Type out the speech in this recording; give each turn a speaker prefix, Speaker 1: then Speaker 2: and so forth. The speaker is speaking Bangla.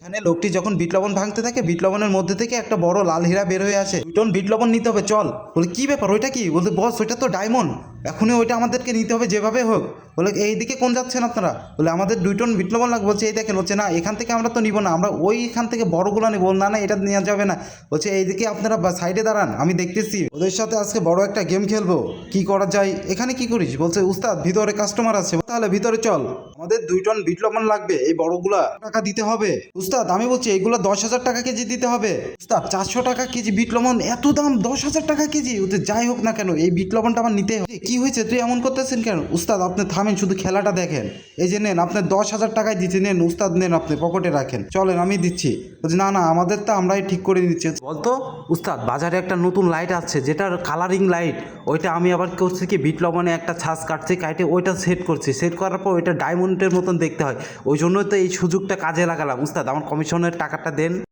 Speaker 1: এখানে লোকটি যখন বিট লবণ ভাঙতে থাকে বিট লবণের মধ্যে থেকে একটা বড় লাল হীরা বের হয়ে আসে। 2 টন বিট লবণ নিতে হবে, চল। বলে কি ব্যাপার, ওইটা কি? বলতে বস ওইটা তো ডায়মন্ড, এখনই ওইটা আমাদেরকে নিতে হবে যেভাবে হোক। বলে এইদিকে কোন যাচ্ছেন আপনারা? বলে আমাদের 2 টন বিট লবণ লাগবে। বলছে এই দেখেন। বলছে না এখান থেকে আমরা তো নিব না, আমরা ওইখান থেকে বড়গুলো নেবো। না না এটা নেওয়া যাবে না। বলছে এইদিকে আপনারা সাইডে দাঁড়ান, আমি দেখতেছি। ওদের সাথে আজকে বড় একটা গেম খেলবো, কি করা যায়। এখানে কি করিস? বলছে উস্তাদ ভিতরে কাস্টমার আছে। তাহলে ভিতরে চল, আমাদের 2 টন বিট লবণ লাগবে, এই বড়গুলা টাকা দিতে হবে। উস্তাদ আমি বলছি এইগুলো 10,000 টাকা কেজি দিতে হবে। উস্তাদ 400 টাকা কেজি বিট লবণ, এত দাম? 10,000 টাকা কেজি? ওতে যাই হোক না কেন এই বিট লবণটা আমার নিতে হবে। কি হয়েছে, তুই এমন করতেছেন কেন? উস্তাদ আপনি থামেন, শুধু খেলাটা দেখেন। এই যে নেন, আপনি 10,000 টাকায় দিচ্ছি, নেন উস্তাদ, নেন আপনি পকেটে রাখেন, চলেন আমি দিচ্ছি। বলছি না না আমাদের তো আমরাই ঠিক করে দিচ্ছি। বলতো উস্তাদ বাজারে একটা নতুন লাইট আছে যেটার কালারিং লাইট, ওইটা আমি আবার করছি কি বিট লবণে একটা ছাঁচ কাটছি, কাটে ওইটা সেট করছি, সেট করার পর ওইটা ডায়মন্ডের মতন দেখতে হয়, ওই জন্যই তো এই সুযোগটা কাজে লাগালাম। উস্তাদ আমার কমিশনের টাকাটা দেন।